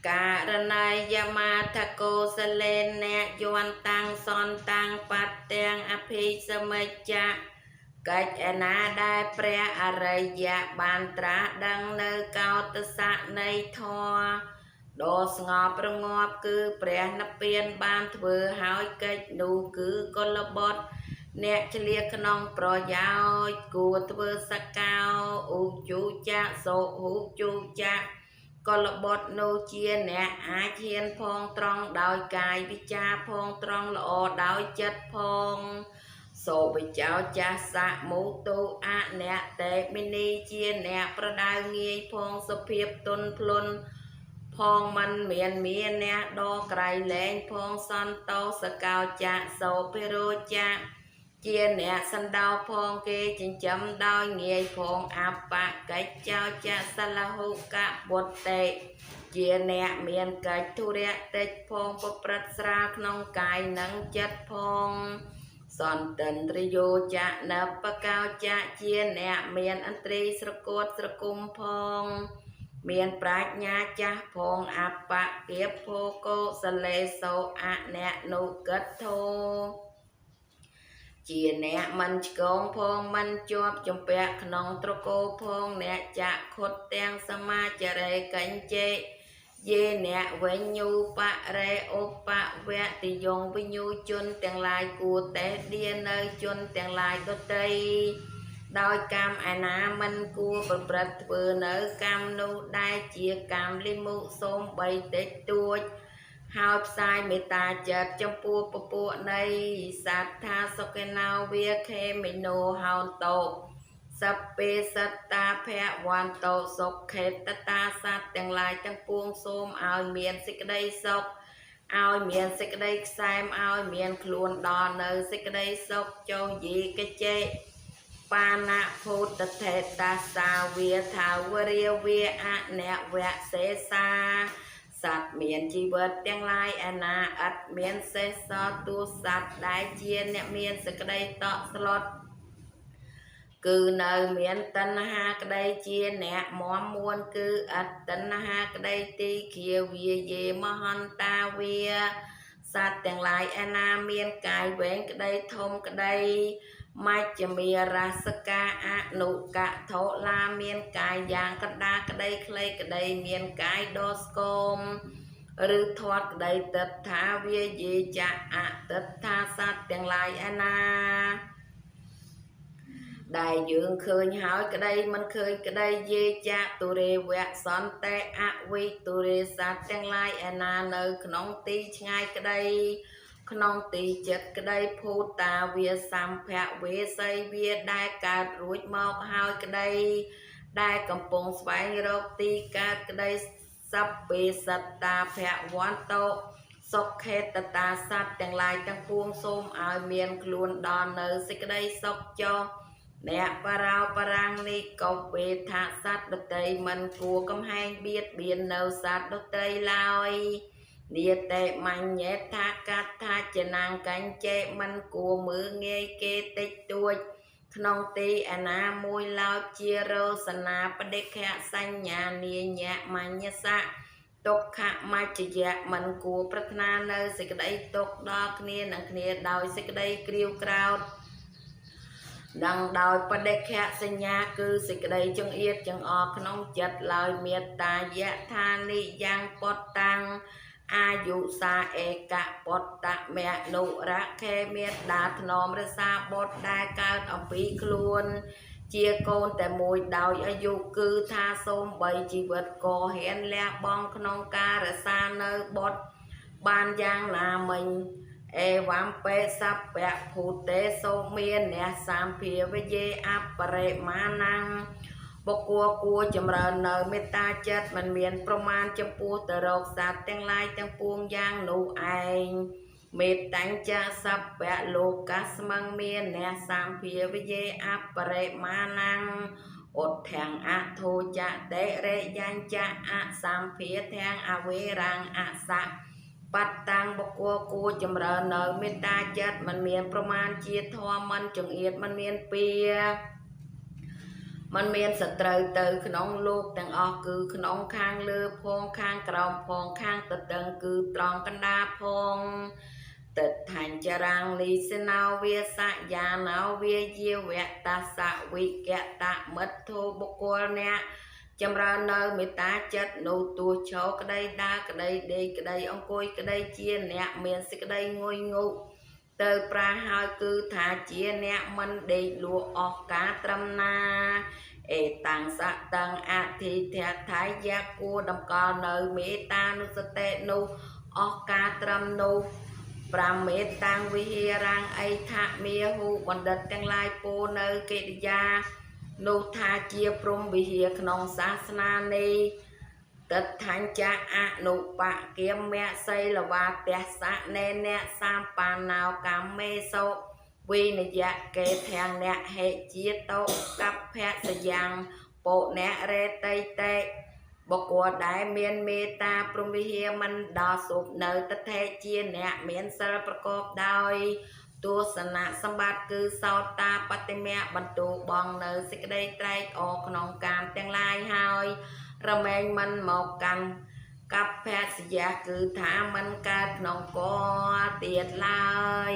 การณัยยมาทโกสเลนเนยวนตังซอนตังปัตเตียงอภิสมัจจะកិច្ចឯណាដែលព្រះអរិយបានត្រាស់ដឹងនៅកោតសៈនៃធម៌ដ៏ស្ងប់រងាប់គឺព្រះនិព្វានបានធ្វើហើយកិច្ចនោះគឺកុលបុត្រអ្នកឆ្លៀសក្នុងប្រយោជន៍គួរធ្វើសកោឧជុចៈសុហុជុចៈកុលបុត្រនោះជាអ្នកអាចហ៊ានផងត្រង់ដោយកាយវិចារផងត្រង់ល្អដោយចិត្តផងសូបិចោចាសៈមោទុអអ្នកតេមិនីជាអ្នកប្រដៅងាយផងសុភាពទន់ភ្លន់ផងមិនមានអ្នកដ៏ក្រៃលែងផងសន្តោសកោចាសោភិរោចាជាអ្នកសណ្ដោផងគេចិញ្ចឹមដោយងាយផងអបកិច្ចចោចាសលហុកបុតេជាអ្នកមានកិច្ចធុរៈតិចផងប្រព្រឹត្តស្រាលក្នុងកាយនិងចិត្តផងសន្តិន្ទ្រយោចៈនបកោចៈជាអ្នកមានឥន្ទ្រីស្រគត់ស្រគុំផងមានប្រាជ្ញាចាស់ផងអបកិភោកោសលេសោអអ្នកនុគិតធោជាអ្នកមិនឆ្កងផងមិនជាប់ជំពាក់ក្នុងត្រកូលផងអ្នកចាក់ខុតទាំងសមាចរេកញ្ចេយេអ្នកវិញ្ញូបរេឧបវតិយងវិញ្ញូជនទាំងឡាយគួរតែដៀនៅជនទាំងឡាយដទៃដោយកម្មឯណាមិនគួរប្រព្រឹត្តធ្វើនៅកម្មនោះដែលជាកម្មលិមុសូមបីតិចតួចហើយផ្សាយមេត្តាចិត្តចំពោះពពួកនៃសត្ថាសុខេណោវាខេមិណូហោតោសពេសត្តាភវន្តោសុខេតតាសត្វទាំងឡាយទាំងពួងសូមឲ្យមានសេចក្តីសុខឲ្យមានសេចក្តីខ្សែមឲ្យមានខ្លួនដល់នៅសេចក្តីសុខចុះយេកចេបាណភូតថេតាសាវាថាវរាវាអនវៈសេសាសត្វមានជីវិតទាំងឡាយឯណាឥតមានសេសទូសត្វដែលជាអ្នកមានសេចក្តីតក់ស្លុតគឺនៅមានតណ្ហាក្តីជាអ្នកមមមួនគឺអត្តតណ្ហាក្តីទីឃាវាយេមហន្តាវាសត្វទាំងឡាយឯណាមានកាយវែងក្តីធំក្តីមជ្ឈមារសកាអនុកថោឡាមានកាយយ៉ាងកណ្ដាលក្តីខ្លីក្តីមានកាយដ៏ស្គមឬធាត់ក្តីទិដ្ឋាវាយេចៈអទិដ្ឋាសត្វទាំងឡាយឯណាដែលយើងឃើញហើយក្តីមិនឃើញក្តីយេចៈទុរេវៈសន្តិអវិទុរេសត្វទាំងឡាយឯណានៅក្នុងទីឆ្ងាយក្តីក្នុងទីចិត្តក្តីភូតាវាសម្ភៈវេសីវាដែលកើតរួចមកហើយក្តីដែលកំពុងស្វែងរកទីកើតក្តីសព្ពេសត្តាភវន្តោសុខេតតាសត្វទាំងឡាយទាំងពួងសូមឲ្យមានខ្លួនដល់នៅសេចក្តីសុខចុះអ្នកបរោបរាំងនេះកុវេថាសត្វដតីមិនគួរកំហែងបៀតបៀននៅសត្វដតីឡើយនាតេមញ្ញេថាកាថាចនាងកញ្ចេមិនគួរមើងងាយគេតិចតួចក្នុងទីឯណាមួយឡើយជារោសនាបដិខៈសញ្ញានាញៈមញ្ញសៈទុក្ខមច្ចយៈមិនគួរប្រាថ្នានៅសេចក្តីទុក្ខដល់គ្នានឹងគ្នាដោយសេចក្តីក្រៀវក្រោធដឹងដោយបដិខៈសញ្ញាគឺសេចក្តីចង្អៀតចង្អល់ក្នុងចិត្តឡើយមេត្តាយៈថានិយ៉ាងពតតាំងអាយុសាអេកពតមនុរៈខេមេត្តាធ្នមរសាបុត្រដែលកើតអំពីខ្លួនជាកូនតែមួយដោយអាយុគឺថាសូមបីជីវិតក៏ហ៊ានលះបង់ក្នុងការរសានៅបុត្របានយ៉ាងណាមិញអេវំពេសពៈភូតេសូមានអ្នកសម្ភាវយេអបរិមាណੰបុគ្គលគួរចម្រើននៅមេត្តាចិត្តមិនមានប្រមាណចំពោះទៅរកសត្វទាំងឡាយទាំងពួងយ៉ាងនោះឯងមេត្តាចាសពៈលោកាស្មឹងមានអ្នកសម្ភាវយេអបរិមាណੰឧទ្ធាំងអធោចតិរិយាញ្ចៈអសម្ភាធាំងអវេរាំងអសៈបតតាំងបុគ្គលគួរចម្រើននៅមេត្តាចិត្តមិនមានប្រមាណជាធម៌មិនចង្អៀតមិនមានពៀ มันមានសត្រូវទៅក្នុងលោកទាំងអស់គឺក្នុងខាងលើផងខាងក្រោមផងខាងទទឹងគឺត្រង់កណ្ដាលផងតិដ្ឋัญចរាំងលីសណោវាសយាណោវាយាវៈតាសៈវិកតមិទ្ធោបុគ្គលអ្នកចម្រើននៅមេត្តាចិត្តនោះទួឈរក្តីដើរក្តីដេកក្តីអង្គុយក្តីជាអ្នកមានសេចក្តីងុយងុទៅប្រាហើយគឺថាជាអ្នកមិនដេកលក់អស់ការត្រឹមណាអេតាំងសៈតាំងអធិធថៃយាគួរតម្កល់នៅមេត្តានុសតិនោះអស់ការត្រឹមនោះ5មេត្តាំងវិហារាំងអីថាមាហូបណ្ឌិតទាំងឡាយពោនៅកិរិយានោះថាជាព្រំវិហារក្នុងសាសនានេះតិដ្ឋัญចអនុបគមៈសីលវាទស្សៈណេនៈសម្បានណោកម្មមេសុវិនយៈកេធាំងអ្នកហេជាតោកັບភៈសយ៉ាងពោអ្នករេតៃតេបុគ្គលដែលមានមេត្តាព្រំវិហារមិនដល់សុបនៅតថេជាអ្នកមានសិលប្រកបដោយទស្សនៈសម្បត្តិគឺសោតាបតិមៈបន្ទូបងនៅសេចក្តីត្រេកអរក្នុងកាមទាំងឡាយហើយរមែងមិនមកកាន់កັບភៈសយៈគឺថាមិនកើតក្នុងកលទៀតឡើយ